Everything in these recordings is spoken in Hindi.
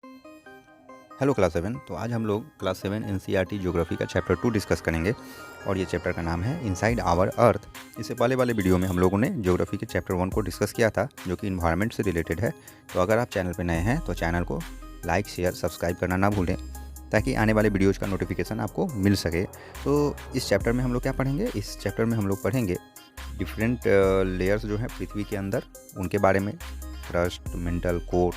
Hello class 7। तो आज हम लोग क्लास 7 एनसीईआरटी ज्योग्राफी का चैप्टर 2 डिस्कस करेंगे और ये चैप्टर का नाम है इनसाइड आवर अर्थ। इससे पहले वाले वीडियो में हम लोगों ने ज्योग्राफी के चैप्टर 1 को डिस्कस किया था जो कि इन्वायरमेंट से रिलेटेड है। तो अगर आप चैनल पर नए हैं तो चैनल को लाइक शेयर सब्सक्राइब करना ना भूलें ताकि आने वाले वीडियोज़ का नोटिफिकेशन आपको मिल सके। तो इस चैप्टर में हम लोग क्या पढ़ेंगे, इस चैप्टर में हम लोग पढ़ेंगे डिफरेंट लेयर्स जो हैं पृथ्वी के अंदर उनके बारे में, क्रस्ट, मेंटल, कोर।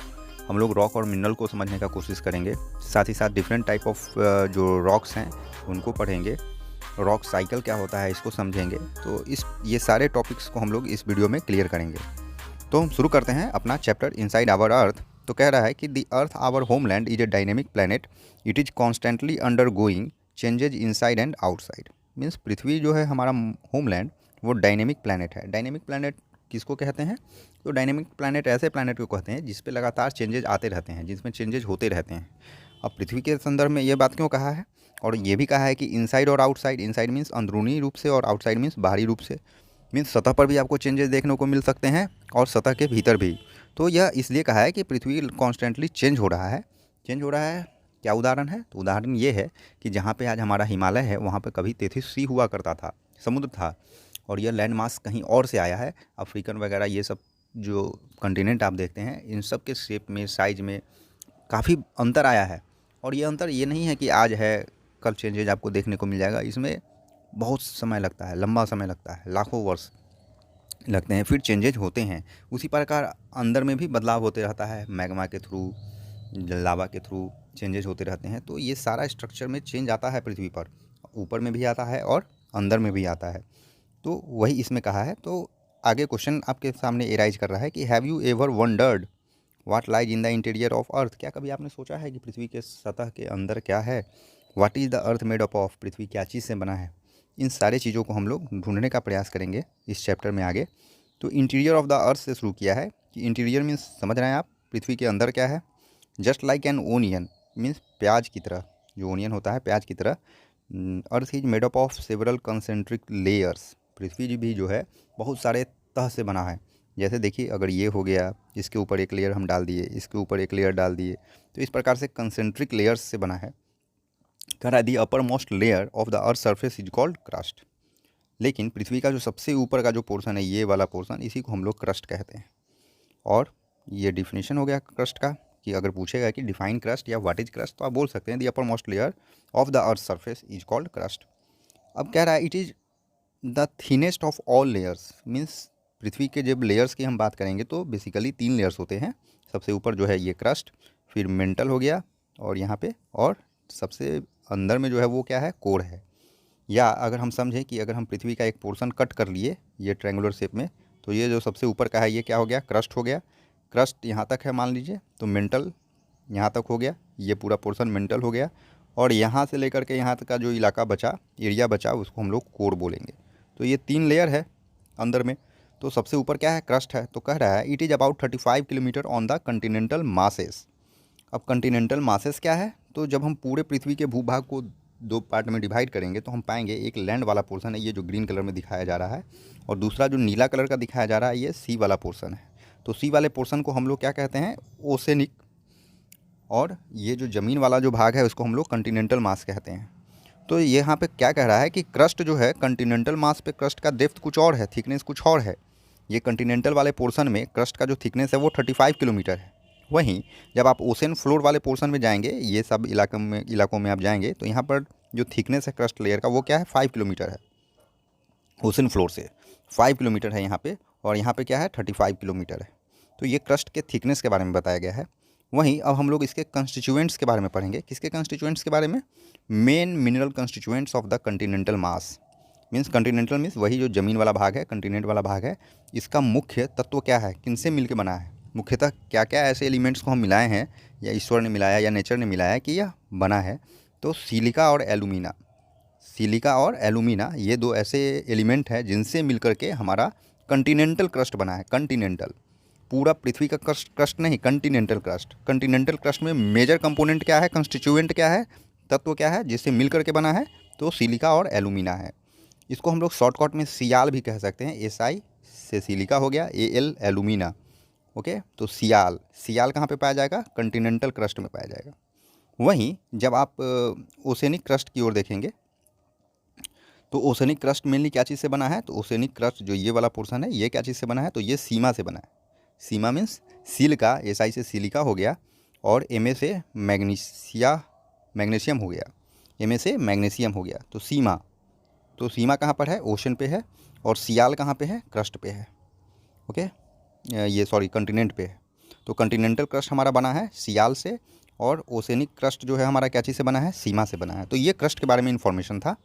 हम लोग रॉक और मिनरल को समझने का कोशिश करेंगे। साथ ही साथ डिफरेंट टाइप ऑफ जो रॉक्स हैं उनको पढ़ेंगे। रॉक साइकिल क्या होता है इसको समझेंगे। तो ये सारे टॉपिक्स को हम लोग इस वीडियो में क्लियर करेंगे। तो हम शुरू करते हैं अपना चैप्टर इनसाइड आवर अर्थ। तो कह रहा है कि the earth our homeland is a dynamic planet. It is constantly undergoing changes inside and outside. Means पृथ्वी जो है हमारा होमलैंड वो डायनेमिक प्लैनेट है। डायनेमिक प्लैनेट किसको कहते हैं? तो डायनेमिक प्लैनेट ऐसे प्लैनेट को कहते हैं जिस पे लगातार चेंजेज आते रहते हैं, जिसमें चेंजेज होते रहते हैं। अब पृथ्वी के संदर्भ में ये बात क्यों कहा है? और ये भी कहा है कि इनसाइड और आउटसाइड। इनसाइड मीन्स अंदरूनी रूप से और आउटसाइड मीन्स बाहरी रूप से। मीन्स सतह पर भी आपको चेंजेस देखने को मिल सकते हैं और सतह के भीतर भी। तो यह इसलिए कहा है कि पृथ्वी कॉन्स्टेंटली चेंज हो रहा है। चेंज हो रहा है, क्या उदाहरण है? तो उदाहरण ये है कि जहाँ पे आज हमारा हिमालय है वहाँ पे कभी तेथिस सी हुआ करता था, समुद्र था, और यह लैंड मास कहीं और से आया है। अफ्रीकन वगैरह ये सब जो कंटिनेंट आप देखते हैं इन सब के शेप में, साइज में काफ़ी अंतर आया है। और ये अंतर ये नहीं है कि आज है कल चेंजेज आपको देखने को मिल जाएगा। इसमें बहुत समय लगता है, लंबा समय लगता है, लाखों वर्ष लगते हैं, फिर चेंजेज होते हैं। उसी प्रकार अंदर में भी बदलाव होते रहता है, मैग्मा के थ्रू, लावा के थ्रू चेंजेज होते रहते हैं। तो ये सारा स्ट्रक्चर में चेंज आता है पृथ्वी पर, ऊपर में भी आता है और अंदर में भी आता है। तो वही इसमें कहा है। तो आगे क्वेश्चन आपके सामने एराइज कर रहा है कि have you ever wondered what lies in the interior of अर्थ। क्या कभी आपने सोचा है कि पृथ्वी के सतह के अंदर क्या है? What is the earth made up of. पृथ्वी क्या चीज़ से बना है? इन सारे चीज़ों को हम लोग ढूंढने का प्रयास करेंगे इस चैप्टर में आगे। तो इंटीरियर ऑफ द अर्थ से शुरू किया है कि इंटीरियर मीन्स समझ रहे हैं आप, पृथ्वी के अंदर क्या है। Just like an onion means प्याज की तरह, जो ओनियन होता है प्याज की तरह। Earth is made up of several concentric layers. पृथ्वी भी जो है बहुत सारे तह से बना है। जैसे देखिए, अगर ये हो गया, इसके ऊपर एक लेयर हम डाल दिए, इसके ऊपर एक लेयर डाल दिए, तो इस प्रकार से कंसेंट्रिक लेयर्स से बना है। कह रहा है the uppermost layer of the earth surface is called crust. लेकिन पृथ्वी का जो सबसे ऊपर का जो पोर्शन है, ये वाला पोर्शन, इसी को हम लोग क्रस्ट कहते हैं। और ये डिफिनेशन हो गया क्रस्ट का कि अगर पूछेगा कि डिफाइन क्रस्ट या व्हाट इज क्रस्ट, तो आप बोल सकते हैं the uppermost layer of the earth surface is called crust. अब कह रहा है it is the thinnest of all layers. Means पृथ्वी के जब लेयर्स की हम बात करेंगे तो बेसिकली 3 लेयर्स होते हैं। सबसे ऊपर जो है ये क्रस्ट, फिर मेंटल हो गया और यहाँ पे, और सबसे अंदर में जो है वो क्या है, कोर है। या अगर हम समझें कि अगर हम पृथ्वी का एक पोर्शन कट कर लिए ये ट्रायंगुलर शेप में, तो ये जो सबसे ऊपर का है ये क्या हो गया, क्रस्ट हो गया। क्रस्ट यहाँ तक है मान लीजिए, तो मेंटल यहाँ तक हो गया, ये पूरा पोर्शन मेंटल हो गया। और यहाँ से लेकर के यहाँ तक का जो इलाका बचा, एरिया बचा, उसको हम लोग कोर बोलेंगे। तो ये 3 लेयर है अंदर में। तो सबसे ऊपर क्या है, क्रस्ट है। तो कह रहा है it is about 35 kilometre on the Continental masses. अब कंटिनेंटल मासेस क्या है? तो जब हम पूरे पृथ्वी के भूभाग को 2 पार्ट में डिवाइड करेंगे तो हम पाएंगे एक लैंड वाला पोर्शन है, ये जो ग्रीन कलर में दिखाया जा रहा है, और दूसरा जो नीला कलर का दिखाया जा रहा है ये सी वाला पोर्शन है। तो सी वाले पोर्शन को हम लोग क्या कहते हैं, ओसेनिक। और ये जो ज़मीन वाला जो भाग है उसको हम लोग कंटिनेंटल मास कहते हैं। तो ये यहाँ पे क्या कह रहा है कि क्रस्ट जो है कंटिनेंटल मास पे, क्रस्ट का डेप्थ कुछ और है, थिकनेस कुछ और है। ये कंटिनेंटल वाले पोर्शन में क्रस्ट का जो थिकनेस है वो 35 किलोमीटर है। वहीं जब आप ओशन फ्लोर वाले पोर्शन में जाएंगे, ये सब इलाकों में आप जाएंगे, तो यहाँ पर जो थिकनेस है क्रस्ट लेयर का वो क्या है, 5 किलोमीटर है। ओशन फ्लोर से 5 किलोमीटर है यहाँ पे, और यहाँ पे क्या है, 35 किलोमीटर है। तो ये क्रस्ट के थिकनेस के बारे में बताया गया है। वहीं अब हम लोग इसके कंस्टिट्यूएंट्स के बारे में पढ़ेंगे। किसके कंस्टिट्यूएंट्स के बारे में? Main mineral constituents of the Continental mass. Means Continental means वही जो ज़मीन वाला भाग है, कंटिनेंट वाला भाग है, इसका मुख्य तत्व क्या है, किनसे मिलकर बना है, मुख्यतः क्या क्या ऐसे एलिमेंट्स को हम मिलाए हैं, या ईश्वर ने मिलाया या नेचर ने मिलाया कि यह बना है। तो सिलिका और एलुमिना, सिलिका और एलुमिना ये 2 ऐसे एलिमेंट हैं जिनसे मिलकर के हमारा कंटिनेंटल क्रस्ट बना है। कंटिनेंटल, पूरा पृथ्वी का क्रस्ट नहीं, कंटिनेंटल क्रस्ट। कंटिनेंटल क्रस्ट में मेजर कंपोनेंट क्या है, कंस्टिट्यूएंट क्या है, तत्व क्या है जिससे मिलकर के बना है? तो सिलिका और एलुमिना है। इसको हम लोग शॉर्टकट में सियाल भी कह सकते हैं। SI से सिलिका हो गया, AL एलुमिना, ओके, तो सियाल, सियाल कहाँ पे पाया जाएगा? कॉन्टिनेंटल क्रस्ट में पाया जाएगा। वहीं जब आप ओसेनिक क्रस्ट की ओर देखेंगे तो ओसेनिक क्रस्ट मेनली क्या चीज़ से बना है? तो ओसेनिक क्रस्ट जो ये वाला पोर्शन है ये क्या चीज़ से बना है? तो ये सीमा से बना है। सीमा मीन्स सील का, एसआई से सिलिका हो गया और एमए से मैग्नीशियम हो गया, एमए से मैग्नीशियम हो गया। तो सीमा, तो सीमा कहाँ पर है? ओशन पे है। और सियाल कहाँ पे है? क्रस्ट पे है। ओके, ये सॉरी कॉन्टिनेंट पे है। तो कॉन्टिनेंटल क्रस्ट हमारा बना है सियाल से और ओसेनिक क्रस्ट जो है हमारा क्या चीज़ से बना है? सीमा से बना है। तो ये क्रस्ट के बारे में इन्फॉर्मेशन था।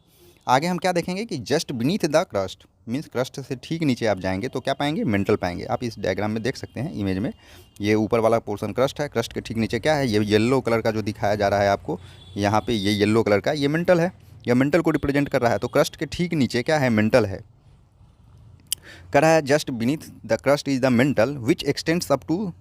आगे हम क्या देखेंगे कि just beneath the crust means crust से ठीक नीचे आप जाएंगे तो क्या पाएंगे? मेंटल पाएंगे। आप इस डायग्राम में देख सकते हैं इमेज में, ये ऊपर वाला पोर्शन क्रस्ट है, क्रस्ट के ठीक नीचे क्या है? ये येलो कलर का जो दिखाया जा रहा है आपको यहाँ पे, ये येलो कलर का ये मेंटल है, यह मेंटल को रिप्रेजेंट कर रहा है। तो क्रस्ट के ठीक नीचे क्या है? मेंटल है। कर रहा है just beneath the crust is the mantle which extends up to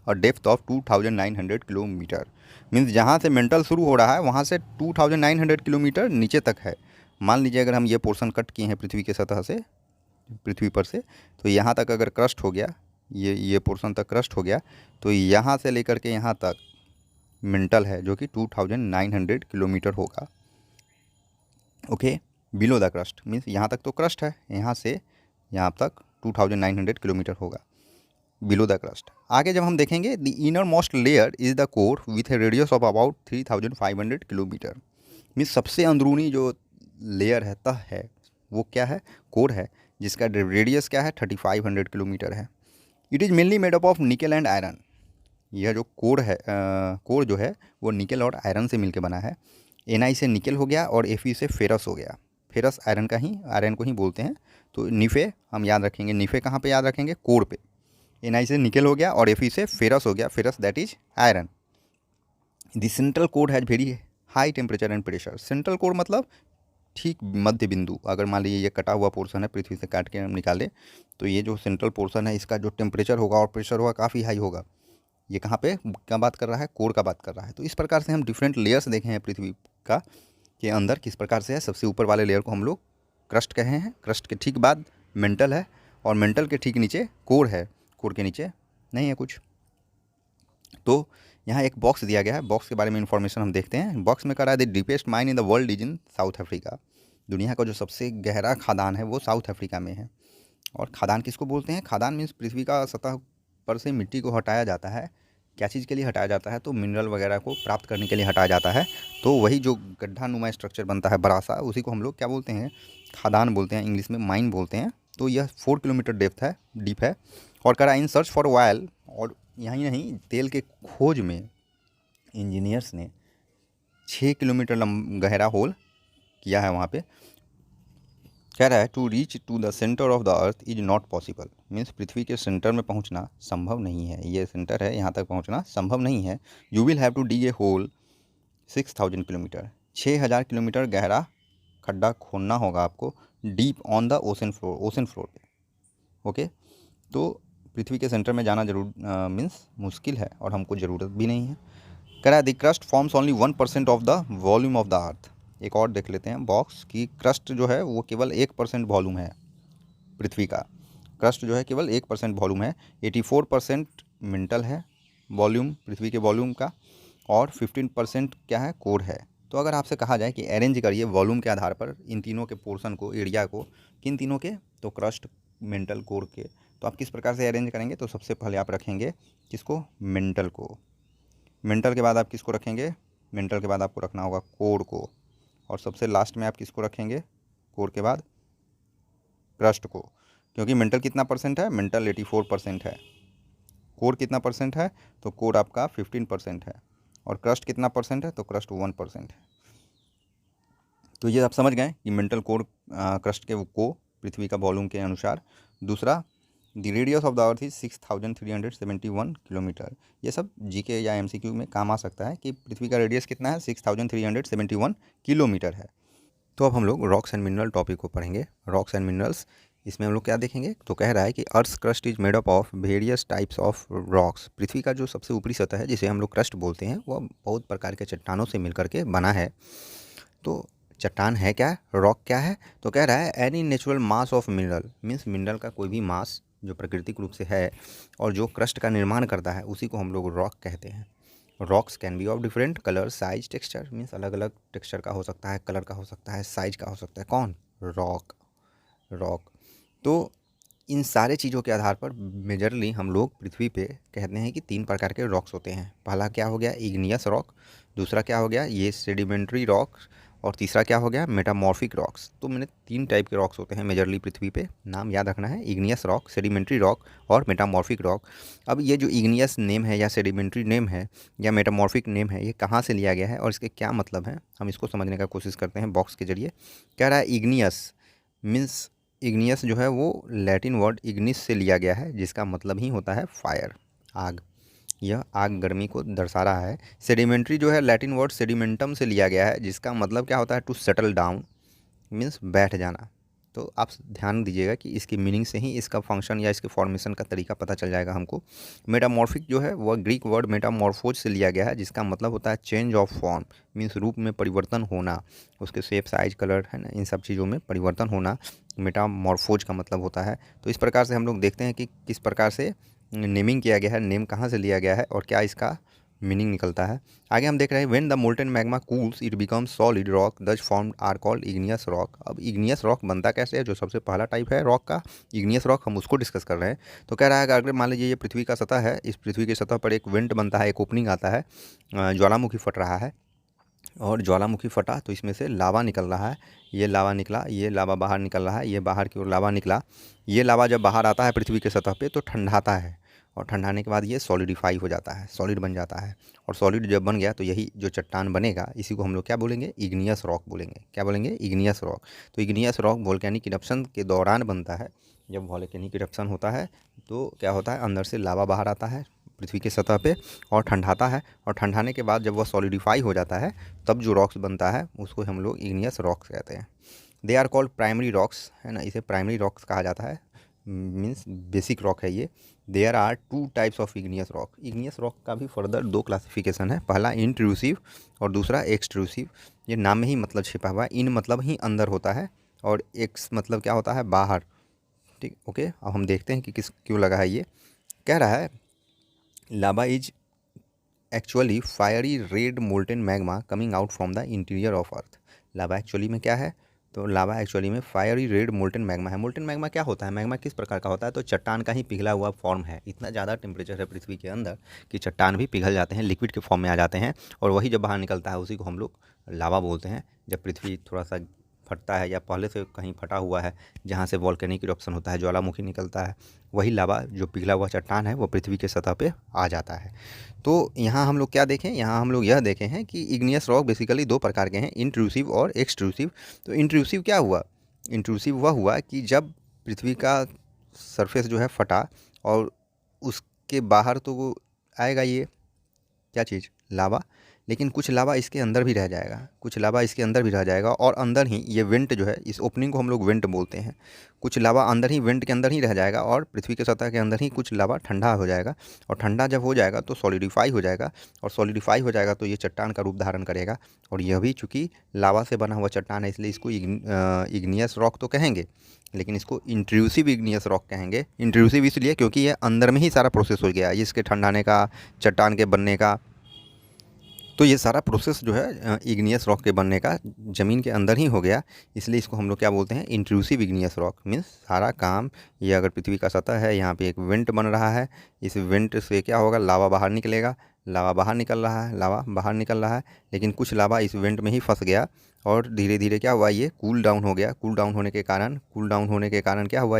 और डेप्थ ऑफ 2900 किलोमीटर। मीन्स जहाँ से मेंटल शुरू हो रहा है वहाँ से 2900 किलोमीटर नीचे तक है। मान लीजिए अगर हम ये पोर्शन कट किए हैं पृथ्वी के सतह से, पृथ्वी पर से, तो यहाँ तक अगर क्रस्ट हो गया, ये पोर्शन तक क्रस्ट हो गया, तो यहाँ से लेकर के यहाँ तक मेंटल है जो कि 2900 किलोमीटर होगा। Okay, below the crust means यहाँ तक तो क्रस्ट है, यहाँ से यहाँ तक 2900 किलोमीटर होगा बिलो द क्रस्ट। आगे जब हम देखेंगे the inner most layer is the core with A radius of about 3500 kilometre. Means सबसे अंदरूनी जो लेयर है, तह है, वो क्या है? कोर है, जिसका रेडियस क्या है? 3500 किलोमीटर है। It is mainly made up of निकल एंड आयरन। यह जो कोर है, कोर जो है वो निकल और आयरन से मिलकर बना है। Ni से निकल हो गया और Fe से फेरस हो गया। फेरस आयरन का ही, आयरन को ही बोलते हैं। तो निफे हम याद रखेंगे, निफे कहाँ पे याद रखेंगे? कोर पे। Ni से निकल हो गया और Fe से फेरस हो गया, ferrous that is iron. The central core has very high temperature and pressure. Central core मतलब ठीक मध्य बिंदु। अगर मान लीजिए ये कटा हुआ पोर्शन है, पृथ्वी से काट के हम निकाले, तो ये जो सेंट्रल पोर्शन है इसका जो टेम्परेचर होगा और प्रेशर होगा काफ़ी हाई होगा। ये कहाँ पे क्या बात कर रहा है? कोर का बात कर रहा है। तो इस प्रकार से हम डिफरेंट लेयर्स देखे हैं पृथ्वी का के अंदर किस प्रकार से है। सबसे ऊपर वाले लेयर को हम लोग क्रस्ट कहे हैं, क्रस्ट के ठीक बाद मेंटल है और मेंटल के ठीक नीचे कोर है, कोर के नीचे नहीं है कुछ। तो यहाँ एक बॉक्स दिया गया है, बॉक्स के बारे में इंफॉर्मेशन हम देखते हैं। बॉक्स में कह रहा है the deepest mine in the world is in south Africa. दुनिया का जो सबसे गहरा खादान है वो साउथ अफ्रीका में है। और खादान किसको बोलते हैं? खादान मीन्स पृथ्वी का सतह पर से मिट्टी को हटाया जाता है। क्या चीज़ के लिए हटाया जाता है? तो मिनरल वगैरह को प्राप्त करने के लिए हटाया जाता है। तो वही जो गड्ढा नुमा स्ट्रक्चर बनता है बड़ा सा, उसी को हम लोग क्या बोलते हैं? खादान बोलते हैं, इंग्लिश में माइन बोलते हैं। तो यह 4 किलोमीटर डेप्थ है, डीप है। और करा इन सर्च फॉर ऑयल, और यहीं नहीं, तेल के खोज में इंजीनियर्स ने 6 किलोमीटर गहरा होल किया है वहाँ पे। कह रहा है to reach to the centre of the earth is not possible. Means पृथ्वी के सेंटर में पहुँचना संभव नहीं है। ये सेंटर है, यहाँ तक पहुँचना संभव नहीं है। You will have to dig a hole 6000 kilometre, 6000 kilometre गहरा खड्डा खोदना होगा आपको, deep on the ocean floor पे। ओके, तो पृथ्वी के सेंटर में जाना जरूर मीन्स मुश्किल है और हमको ज़रूरत भी नहीं है। कह रहा है the crust forms only 1% of the volume of the अर्थ। एक और देख लेते हैं बॉक्स की, क्रस्ट जो है वो केवल 1% वॉल्यूम है पृथ्वी का। क्रस्ट जो है केवल 1% वॉल्यूम है। 84% मेंटल है वॉल्यूम पृथ्वी के वॉल्यूम का, और 15% क्या है? कोर है। तो अगर आपसे कहा जाए कि अरेंज करिए वॉल्यूम के आधार पर इन तीनों के पोर्शन को, एरिया को, किन तीनों के? तो क्रस्ट, मेंटल, कोर के। तो आप किस प्रकार से अरेंज करेंगे? तो सबसे पहले आप रखेंगे किसको? मेंटल को। मेंटल के बाद आप किसको रखेंगे? मेंटल के बाद आपको रखना होगा कोर को। और सबसे लास्ट में आप किसको रखेंगे? कोर के बाद क्रस्ट को। क्योंकि मेंटल कितना परसेंट है? मेंटल 84% है। कोर कितना परसेंट है? तो कोर आपका 15% है। और क्रस्ट कितना परसेंट है? तो क्रस्ट 1% है। तो ये आप समझ गए कि मेंटल, कोर, क्रस्ट के को पृथ्वी का वॉल्यूम के अनुसार। दूसरा, the radius of the earth is 6371 kilometre. ये सब जीके या एमसीक्यू में काम आ सकता है कि पृथ्वी का रेडियस कितना है? 6371 किलोमीटर है। तो अब हम लोग रॉक्स एंड मिनरल टॉपिक को पढ़ेंगे। रॉक्स एंड मिनरल्स, इसमें हम लोग क्या देखेंगे? तो कह रहा है कि earth crust is made up of various types of rocks. पृथ्वी का जो सबसे ऊपरी सतह है जिसे हम लोग क्रस्ट बोलते हैं, वह बहुत प्रकार के चट्टानों से मिलकर के बना है। तो चट्टान है क्या? रॉक क्या है? तो कह रहा है any natural mass of mineral, means mineral का कोई भी मास जो प्राकृतिक रूप से है और जो क्रस्ट का निर्माण करता है उसी को हम लोग रॉक कहते हैं। Rocks can be of different colour, size, texture, means अलग अलग टेक्सचर का हो सकता है, कलर का हो सकता है, साइज का हो सकता है। कौन? रॉक। रॉक। तो इन सारे चीज़ों के आधार पर मेजरली हम लोग पृथ्वी पे कहते हैं कि 3 प्रकार के रॉक्स होते हैं। पहला क्या हो गया? Igneous rock. दूसरा क्या हो गया? ये सेडिमेंट्री रॉक्स। और तीसरा क्या हो गया? Metamorphic rocks. तो मैंने 3 टाइप के रॉक्स होते हैं मेजरली पृथ्वी पे, नाम याद रखना है, इग्नियस रॉक, सेडिमेंट्री रॉक और मेटामॉर्फिक रॉक। अब ये जो इग्नियस नेम है या सेडिमेंट्री नेम है या मेटामॉर्फिक नेम है, ये कहाँ से लिया गया है और इसके क्या मतलब है, हम इसको समझने का कोशिश करते हैं बॉक्स के जरिए। कह रहा है इग्नियस मीन्स, इग्नियस जो है वो लैटिन वर्ड इग्निस से लिया गया है, जिसका मतलब ही होता है फायर, आग। यह आग गर्मी को दर्शा रहा है। सेडिमेंट्री जो है लैटिन वर्ड सेडिमेंटम से लिया गया है, जिसका मतलब क्या होता है? टू सेटल डाउन, मीन्स बैठ जाना। तो आप ध्यान दीजिएगा कि इसकी मीनिंग से ही इसका फंक्शन या इसके फॉर्मेशन का तरीका पता चल जाएगा हमको। मेटामॉर्फिक जो है वह ग्रीक वर्ड मेटामॉर्फोज से लिया गया है, जिसका मतलब होता है चेंज ऑफ फॉर्म, मीन्स रूप में परिवर्तन होना, उसके शेप, साइज, कलर है ना, इन सब चीज़ों में परिवर्तन होना मेटामॉर्फोज का मतलब होता है। तो इस प्रकार से हम लोग देखते हैं कि किस प्रकार से नेमिंग किया गया है, नेम कहाँ से लिया गया है और क्या इसका मीनिंग निकलता है। आगे हम देख रहे हैं when the molten magma cools it becomes solid rock thus form are called igneous rock. अब इग्नियस रॉक बनता कैसे है? जो सबसे पहला टाइप है रॉक का, इग्नियस रॉक, हम उसको डिस्कस कर रहे हैं। तो कह रहा है कि अगर मान लीजिए ये पृथ्वी का सतह है, इस पृथ्वी की सतह पर एक वेंट बनता है, एक ओपनिंग आता है, ज्वालामुखी फट रहा है और ज्वालामुखी फटा तो इसमें से लावा निकल रहा है, ये लावा निकला, ये लावा बाहर निकल रहा है, ये बाहर की ओर लावा निकला। ये लावा जब बाहर आता है पृथ्वी के सतह पे तो ठंडाता है और ठंडाने के बाद ये सॉलिडिफाई हो जाता है, सॉलिड बन जाता है। और सॉलिड जब बन गया तो यही जो चट्टान बनेगा इसी को हम लोग क्या बोलेंगे? इग्नियस रॉक बोलेंगे। क्या बोलेंगे? Igneous rock. तो इग्नियस रॉक वोल्केनिक इरप्शन के दौरान बनता है। जब वोल्केनिक इरप्शन होता है तो क्या होता है? अंदर से लावा बाहर आता है पृथ्वी की सतह पे और ठंडाता है, और ठंडाने के बाद जब वह सॉलिडिफाई हो जाता है तब जो रॉक्स बनता है उसको हम लोग इग्नियस रॉक्स कहते हैं। They are called primary rocks, है ना, इसे प्राइमरी रॉक्स कहा जाता है, मीन्स बेसिक रॉक है ये। There are 2 types of igneous rock. Igneous rock का भी फर्दर 2 क्लासिफिकेशन है, पहला इंट्रूसिव और दूसरा एक्सट्रूसिव। ये नाम में ही मतलब छिपा हुआ है, इन मतलब ही अंदर होता है और एक्स मतलब क्या होता है? बाहर। ठीक, ओके। अब हम देखते हैं कि किस क्यों लगा है ये। कह रहा है lava is actually fiery red molten magma coming out from the interior of earth. Lava actually में क्या है? तो लावा एक्चुअली में फायरी रेड मोल्टेन मैग्मा है। मोल्टेन मैग्मा क्या होता है? मैग्मा किस प्रकार का होता है? तो चट्टान का ही पिघला हुआ फॉर्म है। इतना ज़्यादा टेम्परेचर है पृथ्वी के अंदर कि चट्टान भी पिघल जाते हैं, लिक्विड के फॉर्म में आ जाते हैं, और वही जब बाहर निकलता है उसी को हम लोग लावा बोलते हैं। जब पृथ्वी थोड़ा सा फटता है या पहले से कहीं फटा हुआ है जहाँ से वॉल्केनिक इरप्शन होता है, ज्वालामुखी निकलता है, वही लावा जो पिघला हुआ चट्टान है वो पृथ्वी के सतह पे आ जाता है। तो यहाँ हम लोग क्या देखें? यहाँ हम लोग यह देखें हैं कि इग्नियस रॉक बेसिकली 2 प्रकार के हैं, इंट्रूसिव और एक्सट्रूसिव। तो इंट्रूसिव क्या हुआ? इंट्रूसिव वह हुआ कि जब पृथ्वी का सरफेस जो है फटा और उसके बाहर तो वो आएगा ये क्या चीज़? लावा। लेकिन कुछ लावा इसके अंदर भी रह जाएगा, कुछ लावा इसके अंदर भी रह जाएगा और अंदर ही ये वेंट जो है, इस ओपनिंग को हम लोग वेंट बोलते हैं। कुछ लावा अंदर ही वेंट के अंदर ही रह जाएगा और पृथ्वी के सतह के अंदर ही कुछ लावा ठंडा हो जाएगा, और ठंडा जब हो जाएगा तो सॉलिडिफाई हो जाएगा, और सॉलिडिफाई हो जाएगा तो ये चट्टान का रूप धारण करेगा। और यह भी चूँकि लावा से बना हुआ चट्टान है इसलिए इसको इग्नियस रॉक तो कहेंगे, लेकिन इसको इंट्रूसिव इग्नियस रॉक कहेंगे। इंट्रूसिव इसलिए क्योंकि ये अंदर में ही सारा प्रोसेस हो गया, इसके ठंडाने का, चट्टान के बनने का। तो ये सारा प्रोसेस जो है इग्नियस रॉक के बनने का ज़मीन के अंदर ही हो गया, इसलिए इसको हम लोग क्या बोलते हैं? Intrusive igneous rock. मीन्स सारा काम, ये अगर पृथ्वी का सतह है, यहाँ पे एक वेंट बन रहा है, इस वेंट से क्या होगा? लावा बाहर निकलेगा, लावा बाहर निकल रहा है, लावा बाहर निकल रहा है, लेकिन कुछ लावा इस वेंट में ही फंस गया और धीरे धीरे क्या हुआ? ये कूल डाउन हो गया। कूल डाउन होने के कारण क्या हुआ?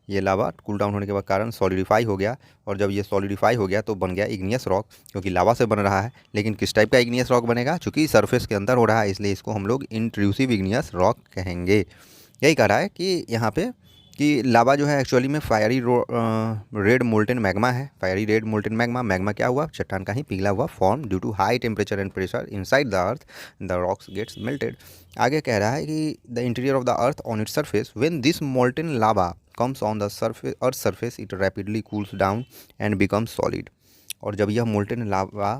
ये लावा कूल डाउन होने के कारण सॉलिडिफाई हो गया, और जब ये सॉलिडिफाई हो गया तो बन गया इग्नियस रॉक, क्योंकि लावा से बन रहा है। लेकिन किस टाइप का इग्नियस रॉक बनेगा? चूँकि सरफेस के अंदर हो रहा है इसलिए इसको हम लोग इंट्रूसिव इग्नियस रॉक कहेंगे। यही कह रहा है कि यहाँ पे कि लावा जो है एक्चुअली में फायरी रेड मोल्टेन मैग्मा है। Fiery red molten magma, magma क्या हुआ? चट्टान का ही पिघला हुआ form. Due to high temperature and pressure inside the earth the rocks gets melted. आगे कह रहा है कि the interior of the earth on its surface when this molten lava comes on the surface earth surface it rapidly cools down and becomes solid। और जब यह मोल्टेन लावा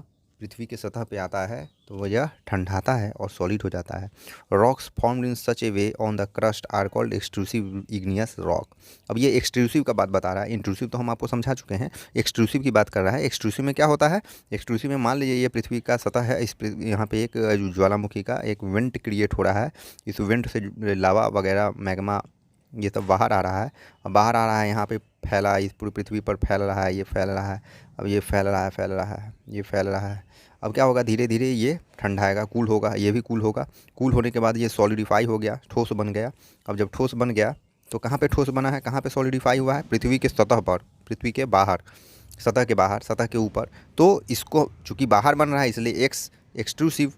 पृथ्वी के सतह पे आता है तो वह यह ठंडाता है और सॉलिड हो जाता है। Rocks formed in such a way on the crust are called extrusive igneous rock. अब ये एक्सट्रूसिव का बात बता रहा है, इंट्रूसिव तो हम आपको समझा चुके हैं, एक्सट्रूसिव की बात कर रहा है। एक्सट्रूसिव में क्या होता है, एक्सट्रूसिव में मान लीजिए ये पृथ्वी का सतह है, इस यहाँ पे एक ज्वालामुखी का एक वेंट क्रिएट हो रहा है, इस वेंट से लावा वगैरह मैग्मा ये सब बाहर आ रहा है, और बाहर आ रहा है यहाँ पे फैला, इस पूरी पृथ्वी पर फैल रहा है, ये फैल रहा है, अब ये फैल रहा है, फैल रहा है, ये फैल रहा है। अब क्या होगा, धीरे धीरे ये ठंडाएगा, कूल होगा, ये भी कूल होगा। कूल होने के बाद ये सॉलिडिफाई हो गया, ठोस बन गया। अब जब ठोस बन गया तो कहाँ पे ठोस बना है, कहाँ पे सॉलिडिफाई हुआ है, पृथ्वी के सतह पर, पृथ्वी के बाहर, सतह के बाहर, सतह के ऊपर। तो इसको चूँकि बाहर बन रहा है इसलिए एक्सट्रूसिव।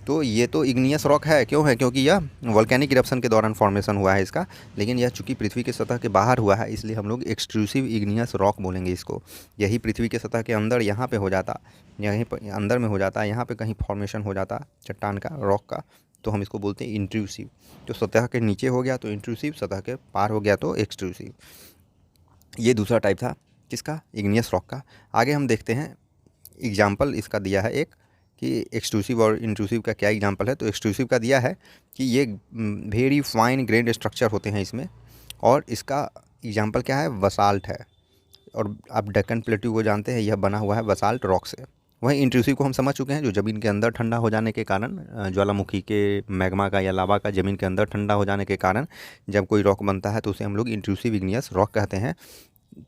तो ये तो इग्नियस रॉक है, क्यों है, क्योंकि यह वोल्केनिक इरप्शन के दौरान फॉर्मेशन हुआ है इसका, लेकिन यह चूँकि पृथ्वी के सतह के बाहर हुआ है इसलिए हम लोग एक्सट्रूसिव इग्नियस रॉक बोलेंगे इसको। यही पृथ्वी के सतह के अंदर यहाँ पे हो जाता, यहीं पर अंदर में हो जाता, यहाँ पे कहीं फॉर्मेशन हो जाता चट्टान का, रॉक का, तो हम इसको बोलते हैं इंट्रूसिव। तो सतह के नीचे हो गया तो इंट्रूसिव, सतह के पार हो गया तो एक्सट्रूसिव। ये दूसरा टाइप था किसका, इग्नियस रॉक का। आगे हम देखते हैं एग्जाम्पल इसका दिया है एक, कि एक्सट्रूसिव और इंट्रूसिव का क्या एग्जांपल है। तो एक्सट्रूसिव का दिया है कि ये वेरी फाइन ग्रेन्ड स्ट्रक्चर होते हैं इसमें, और इसका एग्जांपल क्या है, बसाल्ट है। और आप डेक्कन प्लेट्यू को जानते हैं, यह बना हुआ है बसाल्ट रॉक से। वहीं इंट्रूसिव को हम समझ चुके हैं, जो ज़मीन के अंदर ठंडा हो जाने के कारण, ज्वालामुखी के मैग्मा का या लावा का ज़मीन के अंदर ठंडा हो जाने के कारण जब कोई रॉक बनता है तो उसे हम लोग इंट्रूसिव इग्नियस रॉक कहते हैं।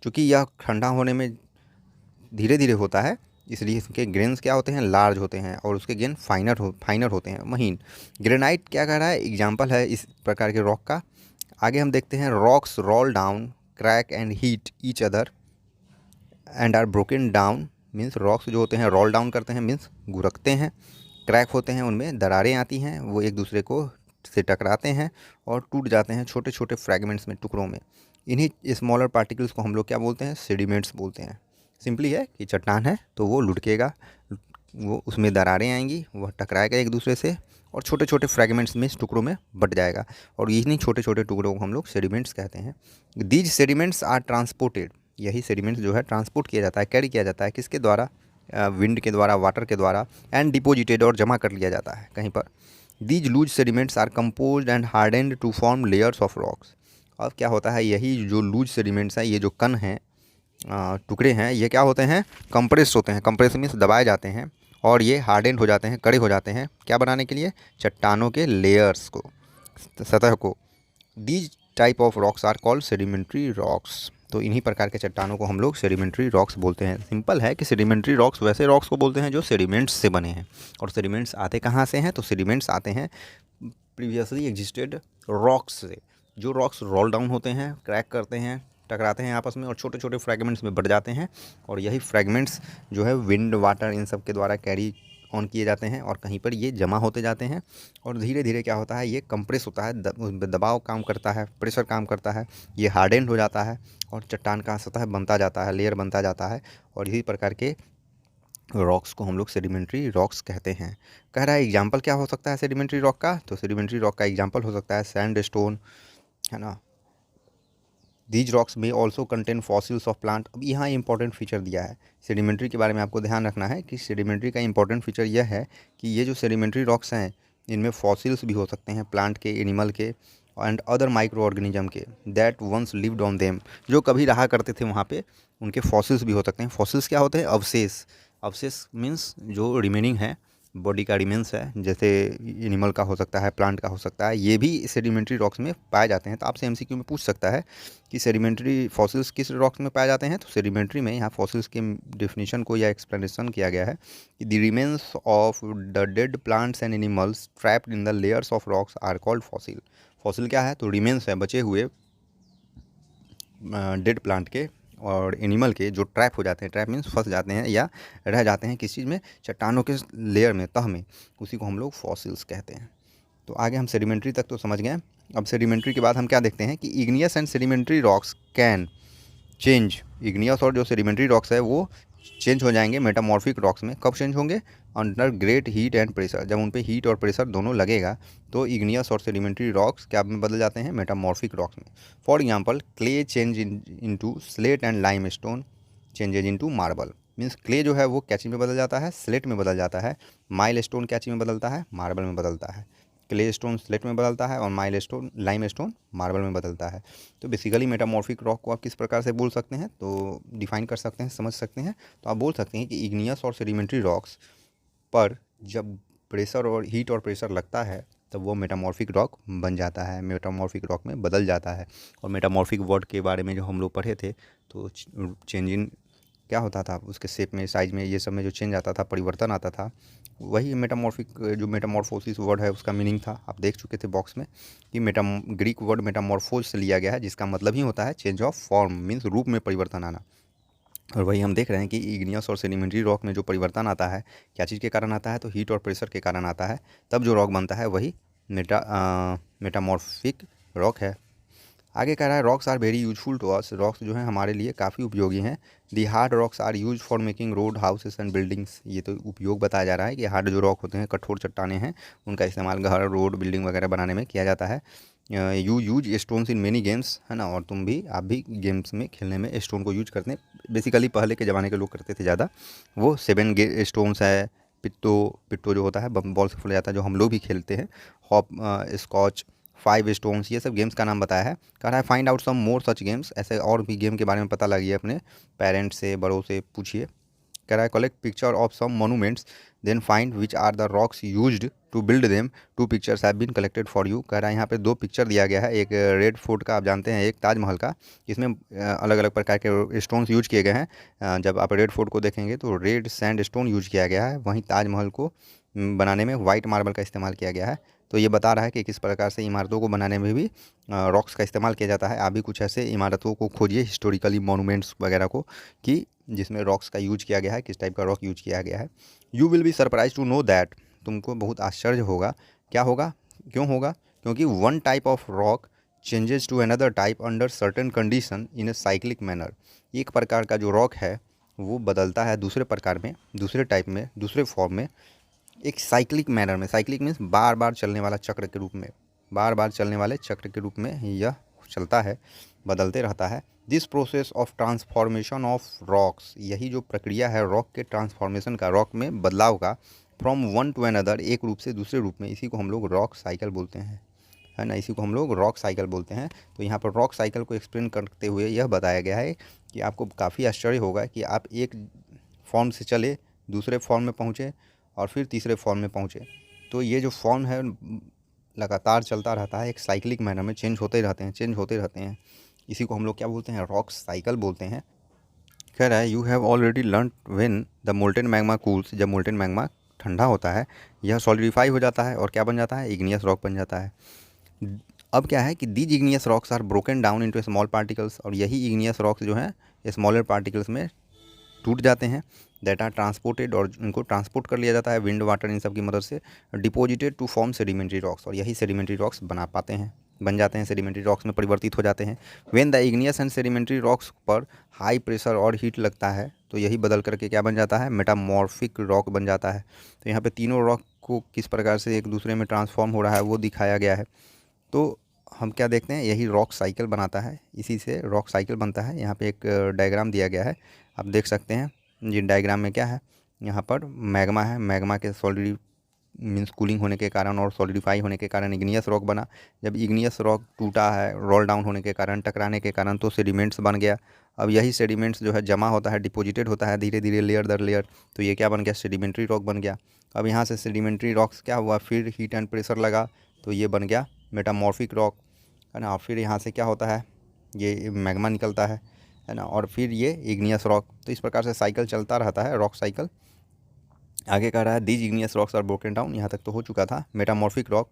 चूँकि यह ठंडा होने में धीरे धीरे होता है इसलिए इसके ग्रेन्स क्या होते हैं, लार्ज होते हैं, और उसके ग्रेन फाइनर होते हैं, महीन। ग्रेनाइट क्या कह रहा है, एग्जांपल है इस प्रकार के रॉक का। आगे हम देखते हैं, rocks roll down, crack and heat each other and are broken down. Means rocks जो होते हैं रोल डाउन करते हैं, मीन्स गुरकते हैं, क्रैक होते हैं, उनमें दरारें आती हैं, वो एक दूसरे को से टकराते हैं और टूट जाते हैं छोटे छोटे फ्रैगमेंट्स में, टुकड़ों में। इन्हीं स्मॉलर पार्टिकल्स को हम लोग क्या बोलते हैं, सेडिमेंट्स बोलते हैं। सिंपली है कि चट्टान है तो वो लुढ़केगा, वो उसमें दरारें आएंगी, वह टकराएगा एक दूसरे से और छोटे छोटे फ्रैगमेंट्स में, टुकड़ों में बट जाएगा, और इन्हीं छोटे छोटे टुकड़ों को हम लोग सेडिमेंट्स कहते हैं। दीज सेडिमेंट्स आर ट्रांसपोर्टेड, यही सेडिमेंट्स जो है ट्रांसपोर्ट किया जाता है, कैरी किया जाता है, किसके द्वारा, विंड के द्वारा, वाटर के द्वारा, एंड डिपोजिटेड, और जमा कर लिया जाता है कहीं पर। These loose sediments are composed and hardened to form layers of rocks. अब क्या होता है, यही जो लूज सेडिमेंट्स हैं, ये जो कण हैं, टुकड़े हैं, ये क्या होते हैं, कंप्रेस होते हैं, कंप्रेस मीन्स दबाए जाते हैं, और ये हार्डेंड हो जाते हैं, कड़े हो जाते हैं, क्या बनाने के लिए, चट्टानों के लेयर्स को, सतह को। These type of rocks are called sedimentary rocks. तो इन्हीं प्रकार के चट्टानों को हम लोग सेडिमेंट्री रॉक्स बोलते हैं। सिंपल है कि सेडिमेंट्री रॉक्स वैसे रॉक्स को बोलते हैं जो सेडिमेंट्स से बने हैं। और सेडिमेंट्स आते कहाँ से हैं, तो सेडिमेंट्स आते हैं प्रीवियसली एग्जिस्टेड रॉक्स से। जो रॉक्स रोल डाउन होते हैं, क्रैक करते हैं, टकराते हैं आपस में और छोटे छोटे फ्रैगमेंट्स में बढ़ जाते हैं, और यही फ्रैगमेंट्स जो है विंड, वाटर, इन सब के द्वारा कैरी ऑन किए जाते हैं, और कहीं पर ये जमा होते जाते हैं, और धीरे धीरे क्या होता है, ये कंप्रेस होता है, दबाव काम करता है, प्रेशर काम करता है, ये हार्डेंड हो जाता है, और चट्टान का सतह बनता जाता है, लेयर बनता जाता है, और इसी प्रकार के रॉक्स को हम लोग सेडिमेंट्री रॉक्स कहते हैं। कह रहा है एग्जाम्पल क्या हो सकता है सेडिमेंट्री रॉक का, तो सेडिमेंट्री रॉक का एग्जाम्पल हो सकता है सैंडस्टोन, है ना। दीज रॉक्स में also contain fossils of plant. अब यहाँ इंपॉर्टेंट फीचर दिया है सेडिमेंट्री के बारे में, आपको ध्यान रखना है कि सेडिमेंट्री का इंपॉर्टेंट फीचर यह है कि ये जो सेडिमेंट्री रॉक्स हैं इनमें फॉसिल्स भी हो सकते हैं, प्लांट के, एनिमल के, एंड अदर माइक्रो ऑर्गेनिज्म के, that once lived on them, जो कभी रहा करते थे वहाँ पे, उनके फॉसिल्स भी हो सकते हैं। फॉसिल्स क्या होते हैं, अवशेष। अवशेष मीन्स जो रिमेनिंग है, बॉडी का रिमेंस है, जैसे एनिमल का हो सकता है, प्लांट का हो सकता है, ये भी सेडिमेंट्री रॉक्स में पाए जाते हैं। तो आपसे एमसीक्यू में पूछ सकता है कि सेडिमेंट्री फॉसिल्स किस रॉक्स में पाए जाते हैं, तो सेडिमेंट्री में यहाँ फॉसिल्स के डेफिनेशन को या एक्सप्लेनेशन किया गया है कि the remains of the dead plants and animals trapped in the layers of rocks are called fossil. Fossil क्या है, तो रिमेन्स है, बचे हुए डेड प्लांट के और एनिमल के जो ट्रैप हो जाते हैं, ट्रैप मीन्स फंस जाते हैं या रह जाते हैं किस चीज़ में, चट्टानों के लेयर में, तह में, उसी को हम लोग फॉसिल्स कहते हैं। तो आगे हम सेडिमेंट्री तक तो समझ गए। अब सेडिमेंट्री के बाद हम क्या देखते हैं कि igneous and sedimentary rocks can change. Igneous और जो सेडिमेंट्री रॉक्स है वो चेंज हो जाएंगे मेटामॉर्फिक रॉक्स में। कब चेंज होंगे, under great heat and pressure, जब उन पे हीट और प्रेशर दोनों लगेगा तो इग्नियस और सेडिमेंट्री रॉक्स क्या में बदल जाते हैं, मेटामॉर्फिक रॉक्स में। For example clay change into slate and limestone changes into marble. Means clay जो है वो कैची में बदल जाता है, स्लेट में बदल जाता है। माइल स्टोन कैची में बदलता है, मार्बल में बदलता है। क्ले स्टोन स्लेट में बदलता है और mile stone lime stone marble में बदलता है। तो बेसिकली मेटामॉर्फिक रॉक को आप किस प्रकार से बोल सकते हैं, तो डिफाइन कर सकते हैं, समझ सकते हैं। तो आप बोल सकते हैं कि इग्नियस और सेडिमेंट्री रॉक्स पर जब प्रेशर और हीट और प्रेशर लगता है तब वो मेटामॉर्फिक रॉक बन जाता है, मेटामॉर्फिक रॉक में बदल जाता है। और मेटामॉर्फिक वर्ड के बारे में जो हम लोग पढ़े थे, तो चेंज इन क्या होता था, उसके शेप में, साइज में, ये सब में जो चेंज आता था, परिवर्तन आता था, वही मेटामॉर्फिक जो मेटामॉर्फोसिस वर्ड है उसका मीनिंग था। आप देख चुके थे बॉक्स में कि ग्रीक वर्ड मेटामॉर्फोस से लिया गया है, जिसका मतलब ही होता है चेंज ऑफ फॉर्म, मीन्स रूप में परिवर्तन आना। और वही हम देख रहे हैं कि इग्नियस और सेडिमेंट्री रॉक में जो परिवर्तन आता है, क्या चीज़ के कारण आता है, तो हीट और प्रेशर के कारण आता है। तब जो रॉक बनता है वही मेटामॉर्फिक रॉक है। आगे कह रहा है rocks are very useful to us. रॉक्स जो हैं हमारे लिए काफ़ी उपयोगी हैं। The hard rocks are use for making road, houses and buildings. ये तो उपयोग बताया जा रहा है कि हार्ड जो रॉक होते हैं, कठोर चट्टाने हैं, उनका इस्तेमाल घर, रोड, बिल्डिंग वगैरह बनाने में किया जाता है। You use stones in many games, है ना, और आप भी गेम्स में खेलने में स्टोन को यूज करते हैं। बेसिकली पहले के ज़माने के लोग करते थे ज़्यादा। वो 7 स्टोन्स है, पिट्टो जो होता है बॉल से फुल जाता है, जो हम लोग भी खेलते हैं, हॉप, स्कॉच, 5 स्टोन्स, ये सब गेम्स का नाम बताया है। कह रहा है फाइंड आउट सम मोर सच गेम्स। ऐसे और भी गेम के बारे में पता लगिए, अपने पेरेंट्स से, बड़ों से पूछिए। कह रहा है collect picture of some monuments, then find which are the rocks used to build them. 2 pictures have been collected for you. कह रहा है यहाँ पे 2 पिक्चर दिया गया है, एक रेड फोर्ट का आप जानते हैं, एक ताजमहल का। इसमें अलग अलग प्रकार के स्टोन्स यूज किए गए हैं। जब आप रेड फोर्ट को देखेंगे तो रेड सैंड स्टोन यूज किया गया है, वहीं ताजमहल को बनाने में वाइट मार्बल का इस्तेमाल किया गया है। तो ये बता रहा है कि किस प्रकार से इमारतों को बनाने में भी रॉक्स का इस्तेमाल किया जाता है। आप भी कुछ ऐसे इमारतों को खोजिए, हिस्टोरिकली मॉन्यूमेंट्स वगैरह को, कि जिसमें रॉक्स का यूज किया गया है, किस टाइप का रॉक यूज किया गया है। You will be surprise to know that. तुमको बहुत आश्चर्य होगा। क्या होगा, क्यों होगा? क्योंकि one type of rock changes to another type under certain condition in a cyclic manner. एक प्रकार का जो रॉक है वो बदलता है दूसरे प्रकार में, दूसरे टाइप में, दूसरे फॉर्म में, एक साइक्लिक मैनर में। साइक्लिक मीन्स बार बार चलने वाला चक्र के रूप में, बार बार चलने वाले चक्र के रूप में यह चलता है, बदलते रहता है। This process of transformation of rocks, यही जो प्रक्रिया है रॉक के ट्रांसफॉर्मेशन का, रॉक में बदलाव का, फ्रॉम वन टू अनदर, एक रूप से दूसरे रूप में, इसी को हम लोग रॉक साइकिल बोलते हैं, है ना, इसी को हम लोग रॉक साइकिल बोलते हैं। तो यहाँ पर रॉक साइकिल को एक्सप्लेन करते हुए यह बताया गया है कि आपको काफ़ी आश्चर्य होगा कि आप एक फॉर्म से चले, दूसरे फॉर्म में पहुँचे, और फिर तीसरे फॉर्म में पहुँचे। तो ये जो फॉर्म है लगातार चलता रहता है, एक साइक्लिक मैनर में चेंज होते रहते हैं, चेंज होते रहते हैं। इसी को हम लोग क्या बोलते हैं, रॉक साइकिल बोलते हैं। कह रहा है you have already learn when the molten magma cools. जब मोल्टेन मैग्मा ठंडा होता है, यह सॉलिडिफाई हो जाता है और क्या बन जाता है, इग्नियस रॉक बन जाता है। अब क्या है कि these igneous rocks are broken down into small particles, और यही इग्नियस रॉक्स जो हैं स्मॉलर पार्टिकल्स में टूट जाते हैं। दैट आर ट्रांसपोर्टेड, और इनको ट्रांसपोर्ट कर लिया जाता है विंड, वाटर, इन सब की मदद से, deposited to form sedimentary rocks, और यही सेडिमेंट्री रॉक्स बन जाते हैं, सेडिमेंट्री रॉक्स में परिवर्तित हो जाते हैं। When the igneous and sedimentary rocks पर हाई प्रेशर और हीट लगता है तो यही बदल करके क्या बन जाता है, मेटामॉर्फिक रॉक बन जाता है। तो यहाँ पे तीनों रॉक को किस प्रकार से एक दूसरे में ट्रांसफॉर्म हो रहा है वो दिखाया गया है। तो हम क्या देखते हैं, यही रॉक साइकिल बनाता है, इसी से रॉक साइकिल बनता है। यहाँ पे एक डायग्राम दिया गया है, आप देख सकते हैं। ये डायग्राम में क्या है, यहाँ पर मैग्मा है, मैग्मा के सॉलिड मीन्स कूलिंग होने के कारण और सॉलिडिफाई होने के कारण इग्नियस रॉक बना। जब इग्नियस रॉक टूटा है, रोल डाउन होने के कारण, टकराने के कारण, तो सेडिमेंट्स बन गया। अब यही सेडिमेंट्स जो है जमा होता है, डिपोजिटेड होता है धीरे धीरे, लेयर दर लेयर, तो ये क्या बन गया, सेडिमेंट्री रॉक बन गया। अब यहाँ से सेडिमेंट्री रॉक्स क्या हुआ, फिर हीट एंड प्रेशर लगा तो ये बन गया मेटामॉर्फिक रॉक, है ना। और फिर यहाँ से क्या होता है, ये मैग्मा निकलता है ना, और फिर ये इग्नियस रॉक। तो इस प्रकार से साइकिल चलता रहता है, रॉक साइकिल। आगे कह रहा है these igneous rocks are broken down, यहाँ तक तो हो चुका था, मेटामॉर्फिक रॉक।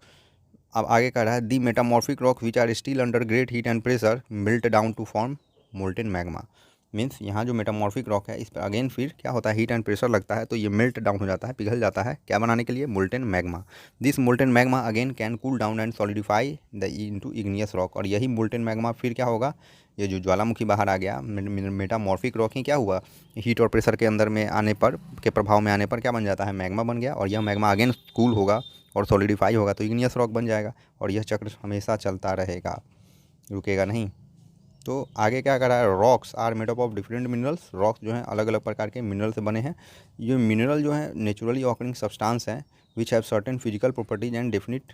अब आगे कह रहा है the metamorphic rock which are still under great heat and pressure melt down to form molten magma. Means यहाँ जो मेटामॉर्फिक रॉक है, इस पर अगेन फिर क्या होता है, हीट एंड प्रेशर लगता है तो ये मेल्ट डाउन हो जाता है, पिघल जाता है, क्या बनाने के लिए, molten magma. This molten magma again can cool down and solidify the into igneous rock, और यही मोल्टेन मैग्मा फिर क्या होगा, ये जो ज्वालामुखी बाहर आ गया, मेटामॉर्फिक रॉक ही क्या हुआ, हीट और प्रेशर के अंदर में आने पर, के प्रभाव में आने पर क्या बन जाता है, मैग्मा बन गया। और यह मैग्मा अगेन कूल होगा और सॉलिडिफाई होगा तो इग्नियस रॉक बन जाएगा, और यह चक्र हमेशा चलता रहेगा, रुकेगा नहीं। तो आगे क्या करा है, rocks are made up of different minerals. Rocks जो हैं अलग अलग प्रकार के मिनरल से बने हैं। ये मिनरल जो है नेचुरली ऑकरिंग सब्सटेंस हैं which have certain physical properties and definite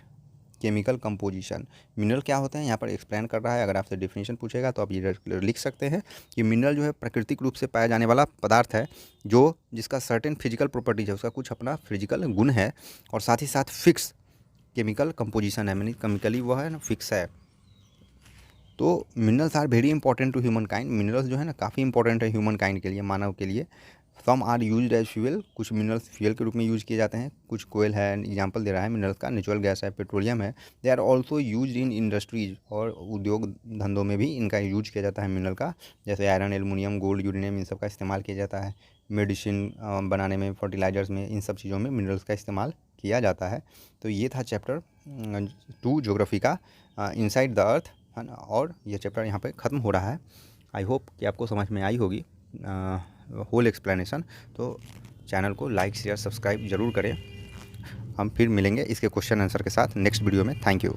chemical composition. Mineral क्या होते हैं यहाँ पर एक्सप्लेन कर रहा है। अगर आपसे डेफिनेशन पूछेगा तो आप ये लिख सकते हैं कि मिनरल जो है प्राकृतिक रूप से पाया जाने वाला पदार्थ है जो जिसका सर्टेन फिजिकल प्रॉपर्टीज है, उसका कुछ अपना फिजिकल गुण है और साथ ही साथ फिक्स केमिकल कंपोजिशन है, यानी केमिकली वह है ना फिक्स है। तो minerals are very important to human kind. Minerals जो है ना काफ़ी इंपॉर्टेंट है ह्यूमन काइंड के लिए, मानव के लिए। Some are use as fuel, कुछ मिनरल्स फ्यूल के रूप में यूज किए जाते हैं। कुछ कोयल है, एग्जांपल दे रहा है मिनरल्स का, नेचुरल गैस है, पेट्रोलियम है। They are also use in industries, और उद्योग धंधों में भी इनका यूज किया जाता है मिनरल का। जैसे आयरन, एल्युमिनियम, गोल्ड, यूरेनियम, इन सब का इस्तेमाल किया जाता है। मेडिसिन बनाने में, फर्टिलाइजर्स में, इन सब चीज़ों में मिनरल्स का इस्तेमाल किया जाता है। तो ये था चैप्टर 2 ज्योग्राफी का, इनसाइड द अर्थ, है ना। और ये चैप्टर यहाँ पे ख़त्म हो रहा है। आई होप कि आपको समझ में आई होगी होल एक्सप्लेनेशन। तो चैनल को लाइक, शेयर, सब्सक्राइब ज़रूर करें। हम फिर मिलेंगे इसके क्वेश्चन आंसर के साथ नेक्स्ट वीडियो में। Thank you.